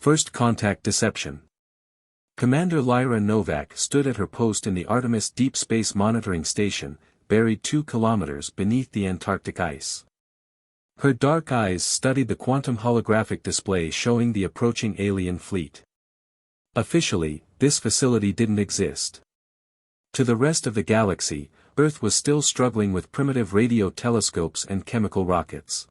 First Contact Deception. Commander Lyra Novak stood at her post in the Artemis Deep Space Monitoring Station, buried 2 kilometers beneath the Antarctic ice. Her dark eyes studied the quantum holographic display showing the approaching alien fleet. Officially, this facility didn't exist. To the rest of the galaxy, Earth was still struggling with primitive radio telescopes and chemical rockets.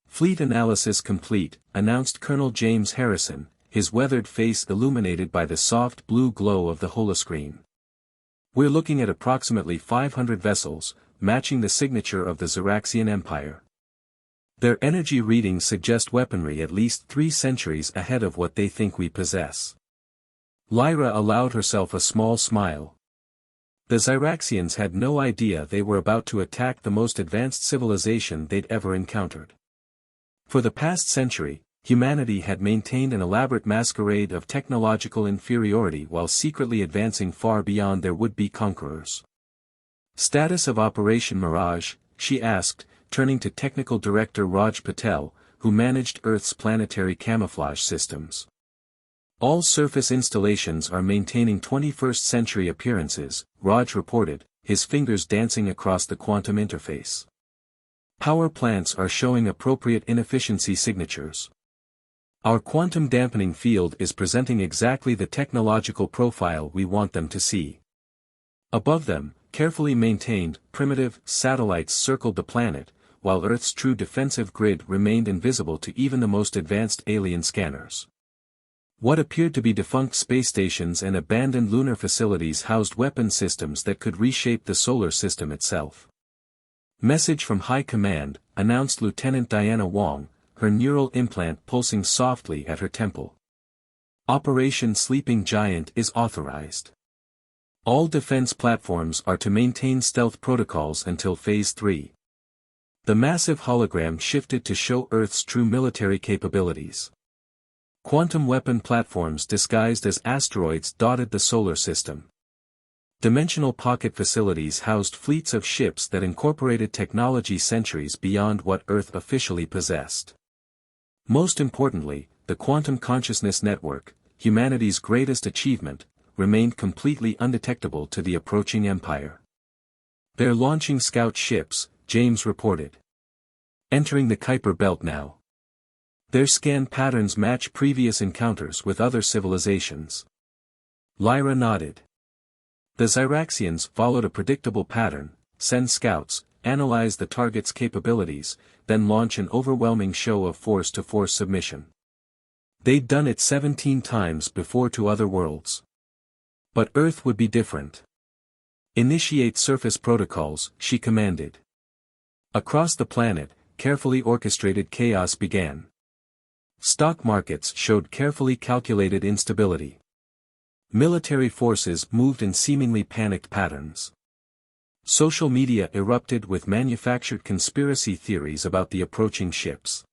Fleet analysis complete, announced Colonel James Harrison, his weathered face illuminated by the soft blue glow of the holoscreen. We're looking at approximately 500 vessels, matching the signature of the Xeraxian Empire. Their energy readings suggest weaponry at least 3 centuries ahead of what they think we possess. Lyra allowed herself a small smile. The Xeraxians had no idea they were about to attack the most advanced civilization they'd ever encountered. For the past century, humanity had maintained an elaborate masquerade of technological inferiority while secretly advancing far beyond their would-be conquerors. Status of Operation Mirage, she asked, turning to Technical Director Raj Patel, who managed Earth's planetary camouflage systems. All surface installations are maintaining 21st century appearances, Raj reported, his fingers dancing across the quantum interface. Power plants are showing appropriate inefficiency signatures. Our quantum dampening field is presenting exactly the technological profile we want them to see. Above them, carefully maintained, primitive satellites circled the planet, while Earth's true defensive grid remained invisible to even the most advanced alien scanners. What appeared to be defunct space stations and abandoned lunar facilities housed weapon systems that could reshape the solar system itself. Message from High Command, announced Lieutenant Diana Wong, her neural implant pulsing softly at her temple. Operation Sleeping Giant is authorized. All defense platforms are to maintain stealth protocols until Phase 3. The massive hologram shifted to show Earth's true military capabilities. Quantum weapon platforms disguised as asteroids dotted the solar system. Dimensional pocket facilities housed fleets of ships that incorporated technology centuries beyond what Earth officially possessed. Most importantly, the Quantum Consciousness Network, humanity's greatest achievement, remained completely undetectable to the approaching Empire. They're launching scout ships, James reported. Entering the Kuiper Belt now. Their scan patterns match previous encounters with other civilizations. Lyra nodded. The Xeraxians followed a predictable pattern: send scouts, analyze the target's capabilities, then launch an overwhelming show of force-to-force submission. They'd done it 17 times before to other worlds. But Earth would be different. Initiate surface protocols, she commanded. Across the planet, carefully orchestrated chaos began. Stock markets showed carefully calculated instability. Military forces moved in seemingly panicked patterns. Social media erupted with manufactured conspiracy theories about the approaching ships.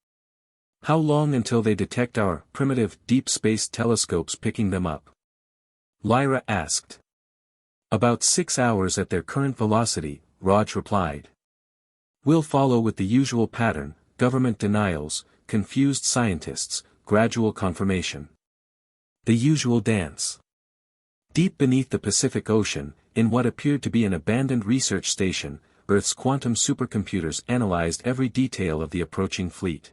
How long until they detect our primitive deep space telescopes picking them up? Lyra asked. About 6 hours at their current velocity, Raj replied. We'll follow with the usual pattern: government denials, confused scientists, gradual confirmation. The usual dance. Deep beneath the Pacific Ocean, in what appeared to be an abandoned research station, Earth's quantum supercomputers analyzed every detail of the approaching fleet.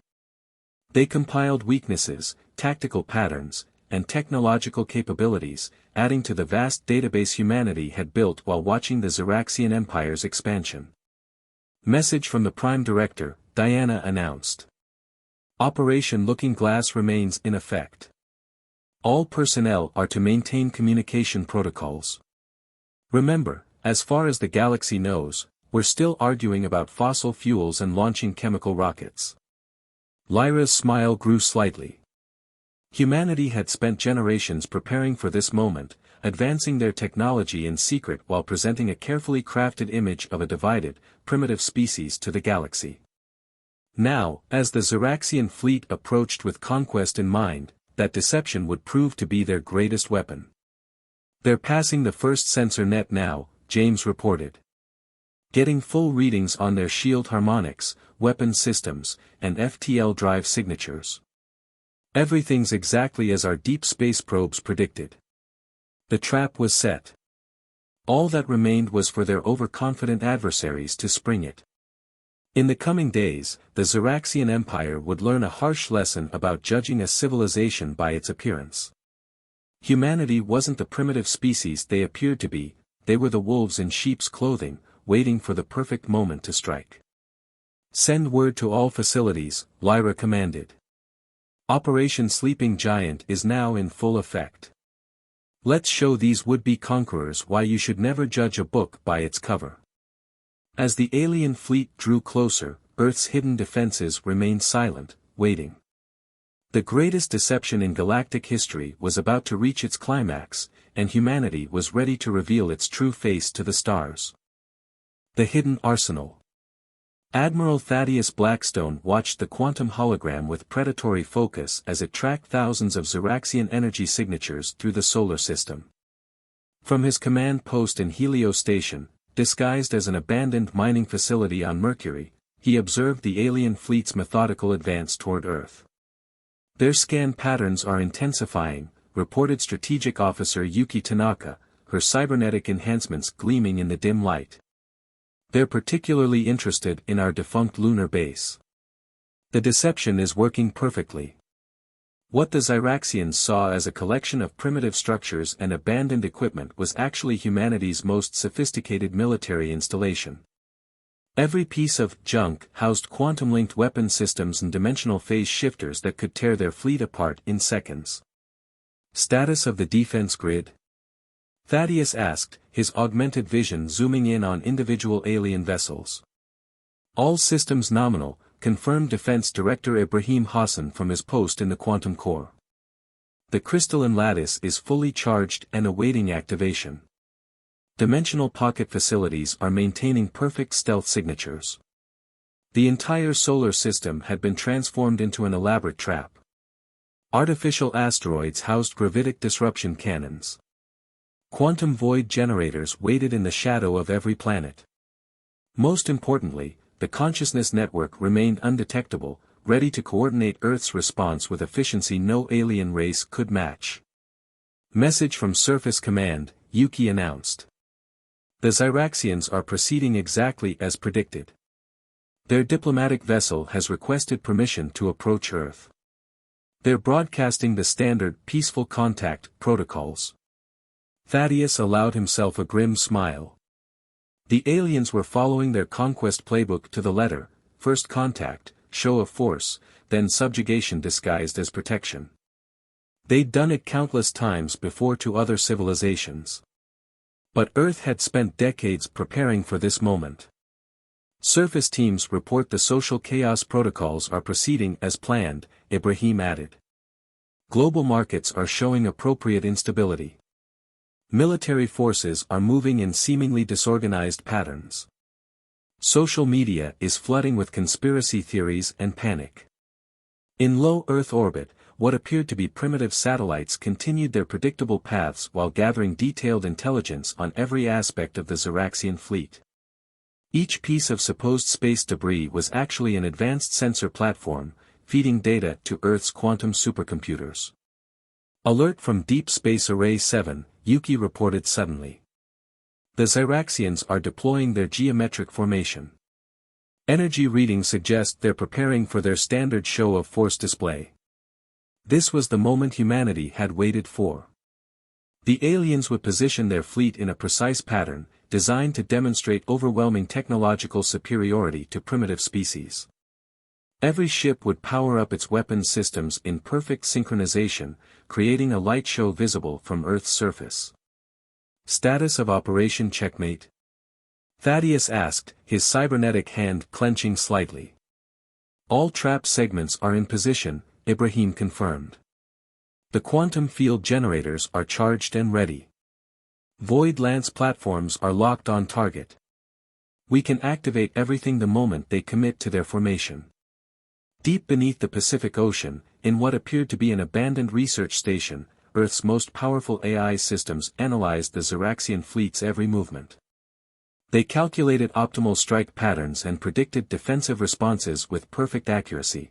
They compiled weaknesses, tactical patterns, and technological capabilities, adding to the vast database humanity had built while watching the Xeraxian Empire's expansion. Message from the Prime Director, Diana announced. Operation Looking Glass remains in effect. All personnel are to maintain communication protocols. Remember, as far as the galaxy knows, we're still arguing about fossil fuels and launching chemical rockets. Lyra's smile grew slightly. Humanity had spent generations preparing for this moment, advancing their technology in secret while presenting a carefully crafted image of a divided, primitive species to the galaxy. Now, as the Xeraxian fleet approached with Conquest in mind, that deception would prove to be their greatest weapon. They're passing the first sensor net now, James reported. Getting full readings on their shield harmonics, weapon systems, and FTL drive signatures. Everything's exactly as our deep space probes predicted. The trap was set. All that remained was for their overconfident adversaries to spring it. In the coming days, the Zeraxian Empire would learn a harsh lesson about judging a civilization by its appearance. Humanity wasn't the primitive species they appeared to be, they were the wolves in sheep's clothing, waiting for the perfect moment to strike. Send word to all facilities, Lyra commanded. Operation Sleeping Giant is now in full effect. Let's show these would-be conquerors why you should never judge a book by its cover. As the alien fleet drew closer, Earth's hidden defenses remained silent, waiting. The greatest deception in galactic history was about to reach its climax, and humanity was ready to reveal its true face to the stars. The Hidden Arsenal. Admiral Thaddeus Blackstone watched the quantum hologram with predatory focus as it tracked thousands of Zeraxian energy signatures through the solar system. From his command post in Helio Station, disguised as an abandoned mining facility on Mercury, he observed the alien fleet's methodical advance toward Earth. Their scan patterns are intensifying, reported Strategic Officer Yuki Tanaka, her cybernetic enhancements gleaming in the dim light. They're particularly interested in our defunct lunar base. The deception is working perfectly. What the Zeraxians saw as a collection of primitive structures and abandoned equipment was actually humanity's most sophisticated military installation. Every piece of junk housed quantum-linked weapon systems and dimensional phase shifters that could tear their fleet apart in seconds. Status of the defense grid? Thaddeus asked, his augmented vision zooming in on individual alien vessels. All systems nominal, confirmed Defense Director Ibrahim Hassan from his post in the quantum core. The crystalline lattice is fully charged and awaiting activation. Dimensional pocket facilities are maintaining perfect stealth signatures. The entire solar system had been transformed into an elaborate trap. Artificial asteroids housed gravitic disruption cannons. Quantum void generators waited in the shadow of every planet. Most importantly, the consciousness network remained undetectable, ready to coordinate Earth's response with efficiency no alien race could match. Message from Surface Command, Yuki announced. The Zeraxians are proceeding exactly as predicted. Their diplomatic vessel has requested permission to approach Earth. They're broadcasting the standard peaceful contact protocols. Thaddeus allowed himself a grim smile. The aliens were following their conquest playbook to the letter: first contact, show of force, then subjugation disguised as protection. They'd done it countless times before to other civilizations. But Earth had spent decades preparing for this moment. Surface teams report the social chaos protocols are proceeding as planned, Ibrahim added. Global markets are showing appropriate instability. Military forces are moving in seemingly disorganized patterns. Social media is flooding with conspiracy theories and panic. In low Earth orbit, what appeared to be primitive satellites continued their predictable paths while gathering detailed intelligence on every aspect of the Zeraxian fleet. Each piece of supposed space debris was actually an advanced sensor platform, feeding data to Earth's quantum supercomputers. Alert from Deep Space Array 7, Yuki reported suddenly. The Zeraxians are deploying their geometric formation. Energy readings suggest they're preparing for their standard show of force display. This was the moment humanity had waited for. The aliens would position their fleet in a precise pattern, designed to demonstrate overwhelming technological superiority to primitive species. Every ship would power up its weapons systems in perfect synchronization, creating a light show visible from Earth's surface. Status of Operation Checkmate? Thaddeus asked, his cybernetic hand clenching slightly. All trap segments are in position, Ibrahim confirmed. The quantum field generators are charged and ready. Void Lance platforms are locked on target. We can activate everything the moment they commit to their formation. Deep beneath the Pacific Ocean, in what appeared to be an abandoned research station, Earth's most powerful AI systems analyzed the Zeraxian fleet's every movement. They calculated optimal strike patterns and predicted defensive responses with perfect accuracy.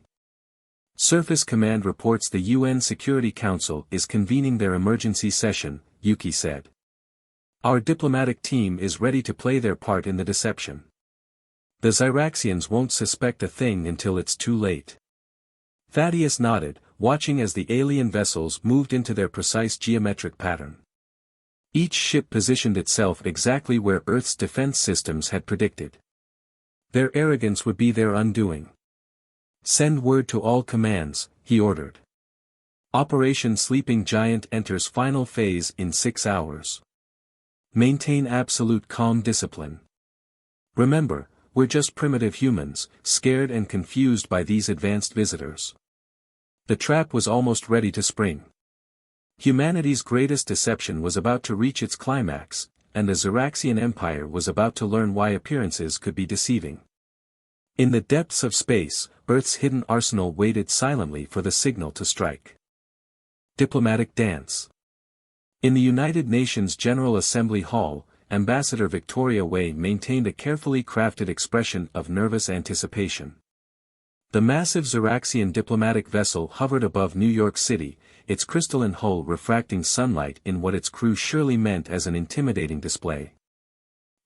Surface Command reports the UN Security Council is convening their emergency session, Yuki said. Our diplomatic team is ready to play their part in the deception. The Zyraxians won't suspect a thing until it's too late. Thaddeus nodded, watching as the alien vessels moved into their precise geometric pattern. Each ship positioned itself exactly where Earth's defense systems had predicted. Their arrogance would be their undoing. Send word to all commands, he ordered. Operation Sleeping Giant enters final phase in 6 hours. Maintain absolute calm discipline. Remember, we're just primitive humans, scared and confused by these advanced visitors. The trap was almost ready to spring. Humanity's greatest deception was about to reach its climax, and the Zyraxian Empire was about to learn why appearances could be deceiving. In the depths of space, Earth's hidden arsenal waited silently for the signal to strike. Diplomatic Dance. In the United Nations General Assembly Hall, Ambassador Victoria Wei maintained a carefully crafted expression of nervous anticipation. The massive Zyraxian diplomatic vessel hovered above New York City, its crystalline hull refracting sunlight in what its crew surely meant as an intimidating display.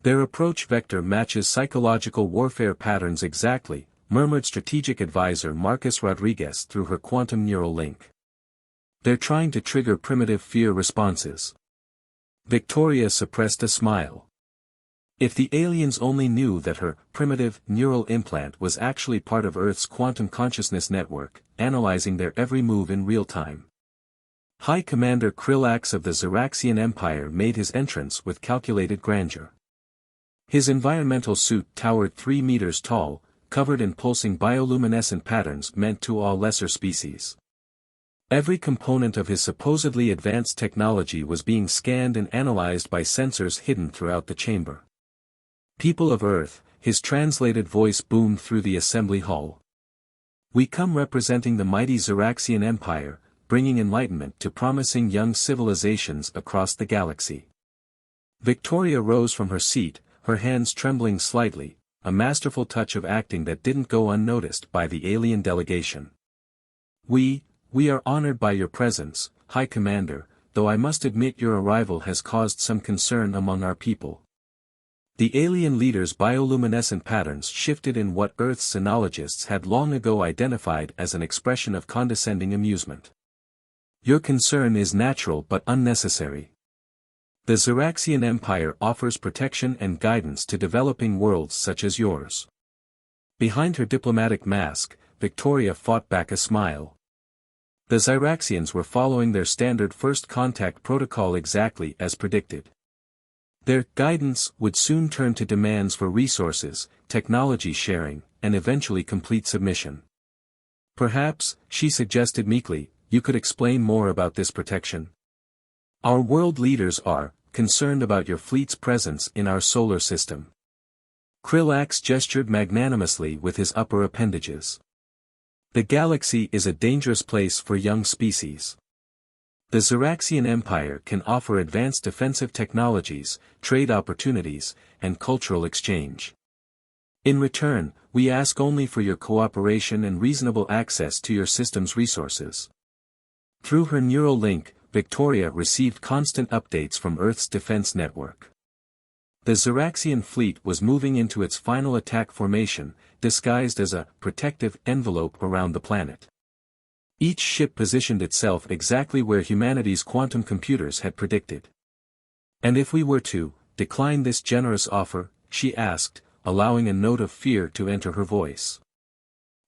Their approach vector matches psychological warfare patterns exactly, murmured strategic advisor Marcus Rodriguez through her quantum neural link. They're trying to trigger primitive fear responses. Victoria suppressed a smile. If the aliens only knew that her primitive neural implant was actually part of Earth's quantum consciousness network, analyzing their every move in real time. High Commander Krillax of the Zyraxian Empire made his entrance with calculated grandeur. His environmental suit towered 3 meters tall, covered in pulsing bioluminescent patterns meant to awe lesser species. Every component of his supposedly advanced technology was being scanned and analyzed by sensors hidden throughout the chamber. People of Earth, his translated voice boomed through the assembly hall. We come representing the mighty Zyraxian Empire, bringing enlightenment to promising young civilizations across the galaxy. Victoria rose from her seat, her hands trembling slightly, a masterful touch of acting that didn't go unnoticed by the alien delegation. We are honored by your presence, High Commander, though I must admit your arrival has caused some concern among our people. The alien leader's bioluminescent patterns shifted in what Earth's xenologists had long ago identified as an expression of condescending amusement. Your concern is natural but unnecessary. The Zyraxian Empire offers protection and guidance to developing worlds such as yours. Behind her diplomatic mask, Victoria fought back a smile. The Zyraxians were following their standard first contact protocol exactly as predicted. Their guidance would soon turn to demands for resources, technology sharing, and eventually complete submission. Perhaps, she suggested meekly, you could explain more about this protection. Our world leaders are concerned about your fleet's presence in our solar system. Krillax gestured magnanimously with his upper appendages. The galaxy is a dangerous place for young species. The Zyraxian Empire can offer advanced defensive technologies, trade opportunities, and cultural exchange. In return, we ask only for your cooperation and reasonable access to your system's resources. Through her neural link, Victoria received constant updates from Earth's defense network. The Zyraxian fleet was moving into its final attack formation, disguised as a protective envelope around the planet. Each ship positioned itself exactly where humanity's quantum computers had predicted. And if we were to decline this generous offer, she asked, allowing a note of fear to enter her voice.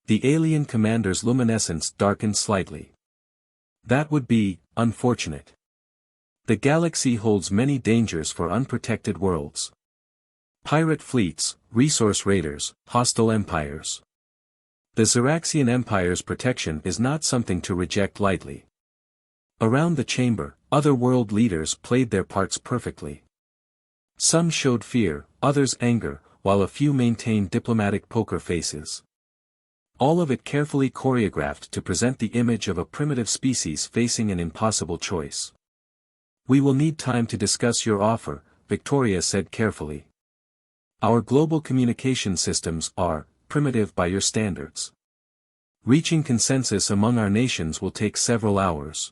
The alien commander's luminescence darkened slightly. That would be unfortunate. The galaxy holds many dangers for unprotected worlds. Pirate fleets, resource raiders, hostile empires. The Zyraxian Empire's protection is not something to reject lightly. Around the chamber, other world leaders played their parts perfectly. Some showed fear, others anger, while a few maintained diplomatic poker faces. All of it carefully choreographed to present the image of a primitive species facing an impossible choice. We will need time to discuss your offer, Victoria said carefully. Our global communication systems are primitive by your standards. Reaching consensus among our nations will take several hours.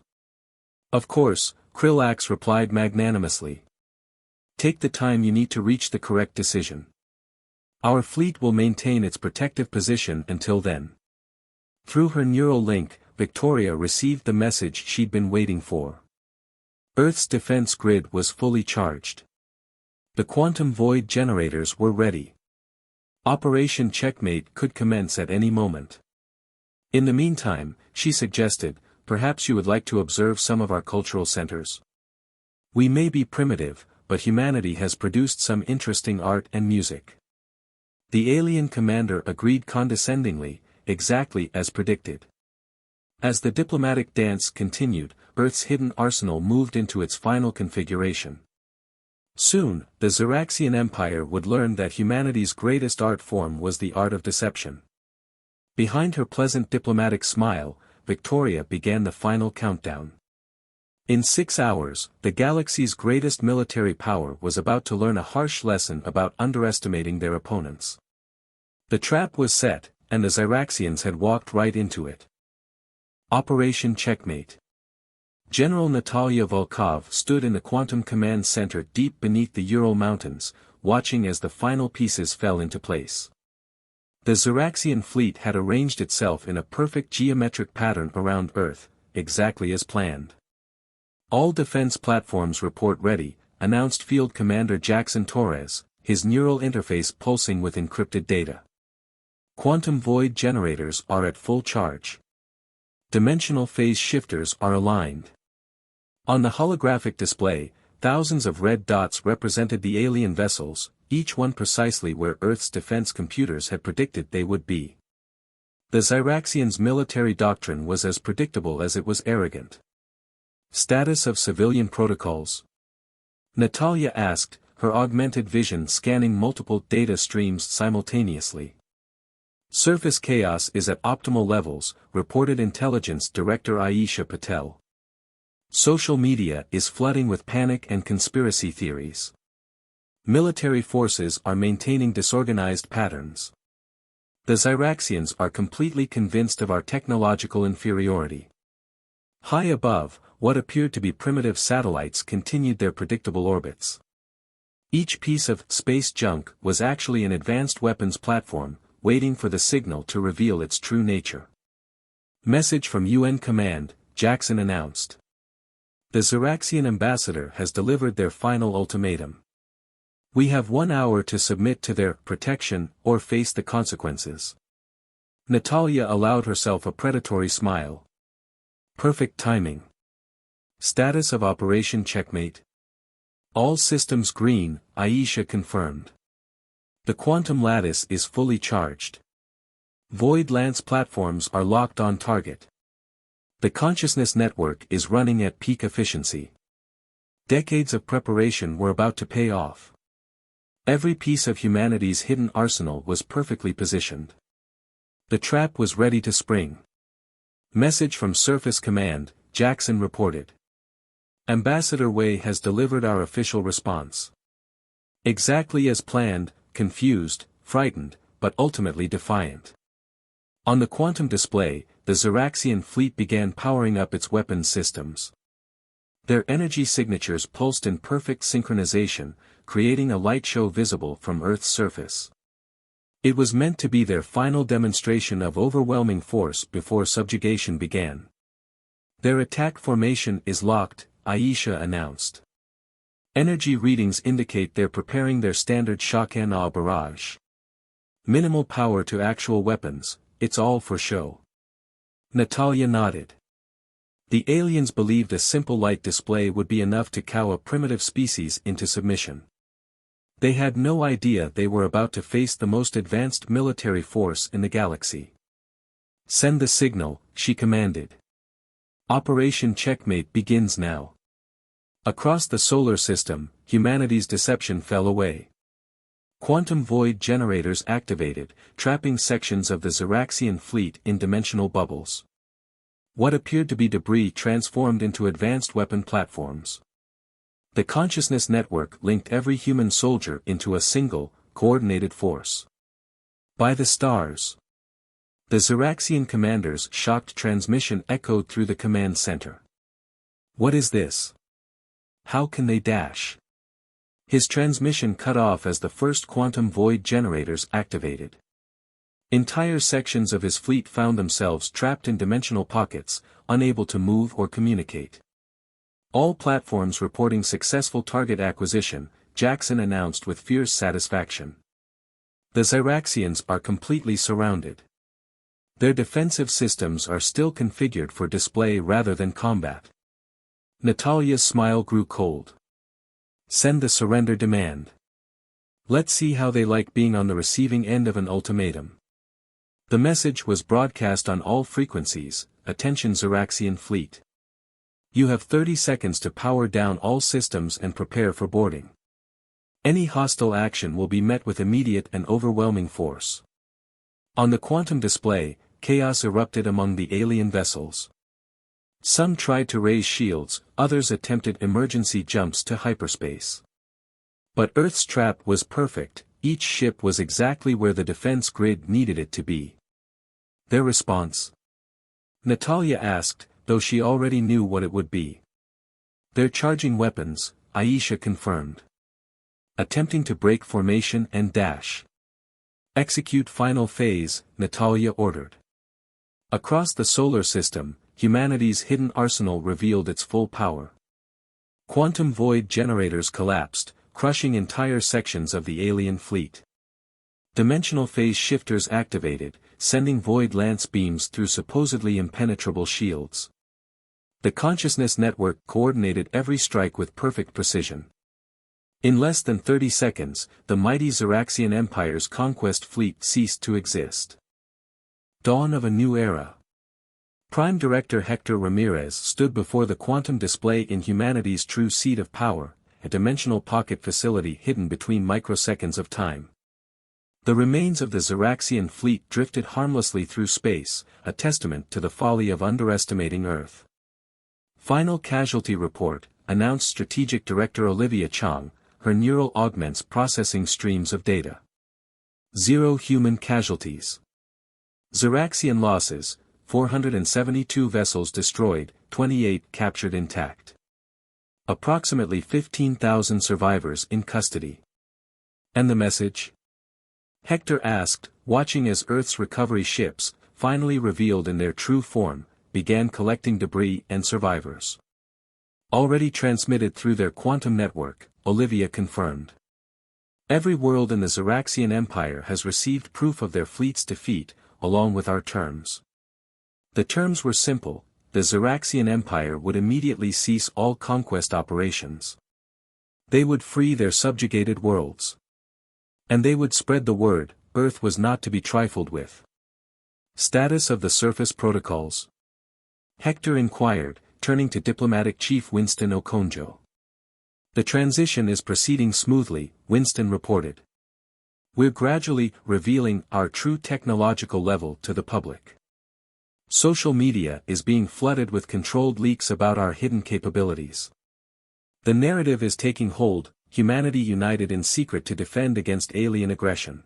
Of course, Krillax replied magnanimously. Take the time you need to reach the correct decision. Our fleet will maintain its protective position until then. Through her neural link, Victoria received the message she'd been waiting for. Earth's defense grid was fully charged. The quantum void generators were ready. Operation Checkmate could commence at any moment. In the meantime, she suggested, perhaps you would like to observe some of our cultural centers. We may be primitive, but humanity has produced some interesting art and music. The alien commander agreed condescendingly, exactly as predicted. As the diplomatic dance continued, Earth's hidden arsenal moved into its final configuration. Soon, the Xeraxian Empire would learn that humanity's greatest art form was the art of deception. Behind her pleasant diplomatic smile, Victoria began the final countdown. In 6 hours, the galaxy's greatest military power was about to learn a harsh lesson about underestimating their opponents. The trap was set, and the Xeraxians had walked right into it. Operation Checkmate. General Natalia Volkov stood in the Quantum Command Center deep beneath the Ural Mountains, watching as the final pieces fell into place. The Xeraxian fleet had arranged itself in a perfect geometric pattern around Earth, exactly as planned. All defense platforms report ready, announced Field Commander Jackson Torres, his neural interface pulsing with encrypted data. Quantum void generators are at full charge. Dimensional phase shifters are aligned. On the holographic display, thousands of red dots represented the alien vessels, each one precisely where Earth's defense computers had predicted they would be. The Xeraxians' military doctrine was as predictable as it was arrogant. Status of civilian protocols? Natalia asked, her augmented vision scanning multiple data streams simultaneously. Surface chaos is at optimal levels, reported Intelligence Director Aisha Patel. Social media is flooding with panic and conspiracy theories. Military forces are maintaining disorganized patterns. The Xeraxians are completely convinced of our technological inferiority. High above, what appeared to be primitive satellites continued their predictable orbits. Each piece of space junk was actually an advanced weapons platform, waiting for the signal to reveal its true nature. Message from UN Command, Jackson announced. The Xeraxian ambassador has delivered their final ultimatum. We have 1 hour to submit to their protection or face the consequences. Natalia allowed herself a predatory smile. Perfect timing. Status of Operation Checkmate? All systems green, Aisha confirmed. The quantum lattice is fully charged. Void Lance platforms are locked on target. The consciousness network is running at peak efficiency. Decades of preparation were about to pay off. Every piece of humanity's hidden arsenal was perfectly positioned. The trap was ready to spring. Message from Surface Command, Jackson reported. Ambassador Wei has delivered our official response. Exactly as planned, confused, frightened, but ultimately defiant. On the quantum display, the Xeraxian fleet began powering up its weapons systems. Their energy signatures pulsed in perfect synchronization, creating a light show visible from Earth's surface. It was meant to be their final demonstration of overwhelming force before subjugation began. Their attack formation is locked, Aisha announced. Energy readings indicate they're preparing their standard shock-and-awe barrage. Minimal power to actual weapons, it's all for show. Natalia nodded. The aliens believed a simple light display would be enough to cow a primitive species into submission. They had no idea they were about to face the most advanced military force in the galaxy. Send the signal, she commanded. Operation Checkmate begins now. Across the solar system, humanity's deception fell away. Quantum void generators activated, trapping sections of the Xeraxian fleet in dimensional bubbles. What appeared to be debris transformed into advanced weapon platforms. The consciousness network linked every human soldier into a single, coordinated force. By the stars. The Zeraxian commander's shocked transmission echoed through the command center. What is this? How can they dash? His transmission cut off as the first quantum void generators activated. Entire sections of his fleet found themselves trapped in dimensional pockets, unable to move or communicate. All platforms reporting successful target acquisition, Jackson announced with fierce satisfaction. The Zeraxians are completely surrounded. Their defensive systems are still configured for display rather than combat. Natalia's smile grew cold. Send the surrender demand. Let's see how they like being on the receiving end of an ultimatum. The message was broadcast on all frequencies. Attention Zeraxian fleet. You have 30 seconds to power down all systems and prepare for boarding. Any hostile action will be met with immediate and overwhelming force. On the quantum display, chaos erupted among the alien vessels. Some tried to raise shields, others attempted emergency jumps to hyperspace. But Earth's trap was perfect, each ship was exactly where the defense grid needed it to be. Their response? Natalia asked, though she already knew what it would be. They're charging weapons, Aisha confirmed. Attempting to break formation and dash. Execute final phase, Natalia ordered. Across the solar system, humanity's hidden arsenal revealed its full power. Quantum void generators collapsed, crushing entire sections of the alien fleet. Dimensional phase shifters activated, sending void lance beams through supposedly impenetrable shields. The consciousness network coordinated every strike with perfect precision. In less than 30 seconds, the mighty Zeraxian Empire's Conquest fleet ceased to exist. Dawn of a new era. Prime Director Hector Ramirez stood before the quantum display in humanity's true seat of power, a dimensional pocket facility hidden between microseconds of time. The remains of the Zeraxian fleet drifted harmlessly through space, a testament to the folly of underestimating Earth. Final casualty report, announced Strategic Director Olivia Chang, her neural augments processing streams of data. 0 human casualties. Zeraxian losses, 472 vessels destroyed, 28 captured intact. Approximately 15,000 survivors in custody. And the message? Hector asked, watching as Earth's recovery ships, finally revealed in their true form, began collecting debris and survivors. Already transmitted through their quantum network, Olivia confirmed. Every world in the Zeraxian Empire has received proof of their fleet's defeat, along with our terms. The terms were simple: the Zeraxian Empire would immediately cease all conquest operations. They would free their subjugated worlds. And they would spread the word, Earth was not to be trifled with. Status of the surface protocols? Hector inquired, turning to Diplomatic Chief Winston Okonjo. The transition is proceeding smoothly, Winston reported. We're gradually revealing our true technological level to the public. Social media is being flooded with controlled leaks about our hidden capabilities. The narrative is taking hold, humanity united in secret to defend against alien aggression.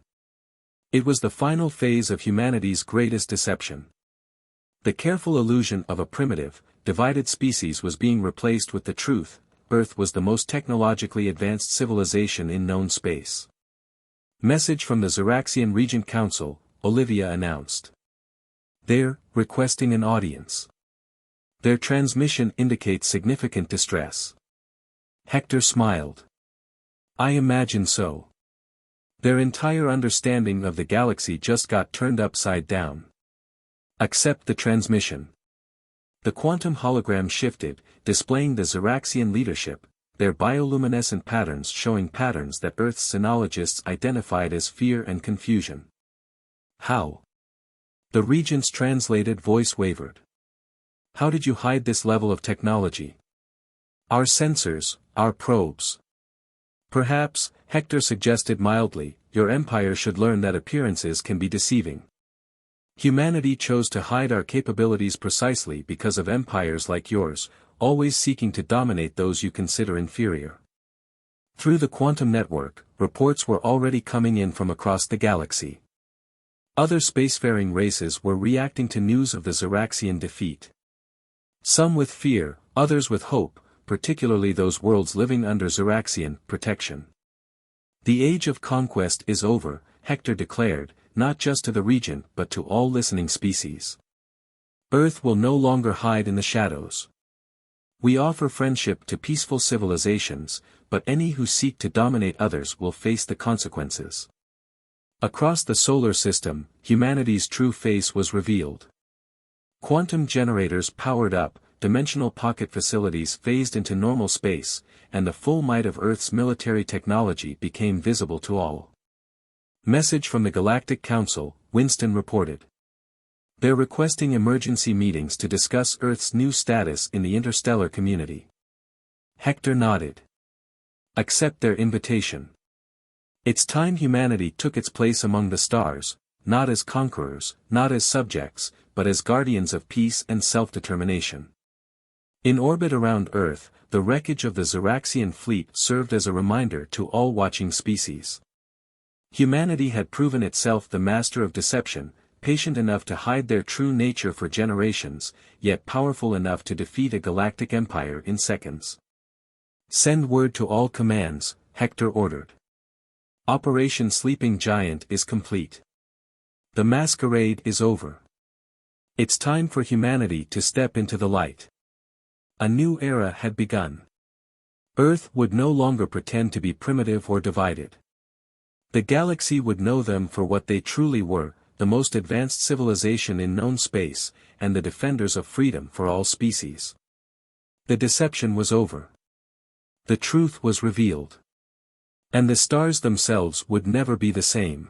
It was the final phase of humanity's greatest deception. The careful illusion of a primitive, divided species was being replaced with the truth: Earth was the most technologically advanced civilization in known space. Message from the Zeraxian Regent Council, Olivia announced. They're requesting an audience. Their transmission indicates significant distress. Hector smiled. I imagine so. Their entire understanding of the galaxy just got turned upside down. Accept the transmission. The quantum hologram shifted, displaying the Zeraxian leadership, their bioluminescent patterns showing patterns that Earth's sinologists identified as fear and confusion. How? The Regent's translated voice wavered. How did you hide this level of technology? Our sensors, our probes. Perhaps, Hector suggested mildly, your empire should learn that appearances can be deceiving. Humanity chose to hide our capabilities precisely because of empires like yours, always seeking to dominate those you consider inferior. Through the quantum network, reports were already coming in from across the galaxy. Other spacefaring races were reacting to news of the Xeraxian defeat. Some with fear, others with hope, particularly those worlds living under Xeraxian protection. The age of conquest is over, Hector declared, not just to the region but to all listening species. Earth will no longer hide in the shadows. We offer friendship to peaceful civilizations, but any who seek to dominate others will face the consequences. Across the solar system, humanity's true face was revealed. Quantum generators powered up, dimensional pocket facilities phased into normal space, and the full might of Earth's military technology became visible to all. Message from the Galactic Council, Winston reported. They're requesting emergency meetings to discuss Earth's new status in the interstellar community. Hector nodded. Accept their invitation. It's time humanity took its place among the stars, not as conquerors, not as subjects, but as guardians of peace and self-determination. In orbit around Earth, the wreckage of the Xeraxian fleet served as a reminder to all watching species. Humanity had proven itself the master of deception, patient enough to hide their true nature for generations, yet powerful enough to defeat a galactic empire in seconds. Send word to all commands, Hector ordered. Operation Sleeping Giant is complete. The masquerade is over. It's time for humanity to step into the light. A new era had begun. Earth would no longer pretend to be primitive or divided. The galaxy would know them for what they truly were, the most advanced civilization in known space, and the defenders of freedom for all species. The deception was over. The truth was revealed. And the stars themselves would never be the same.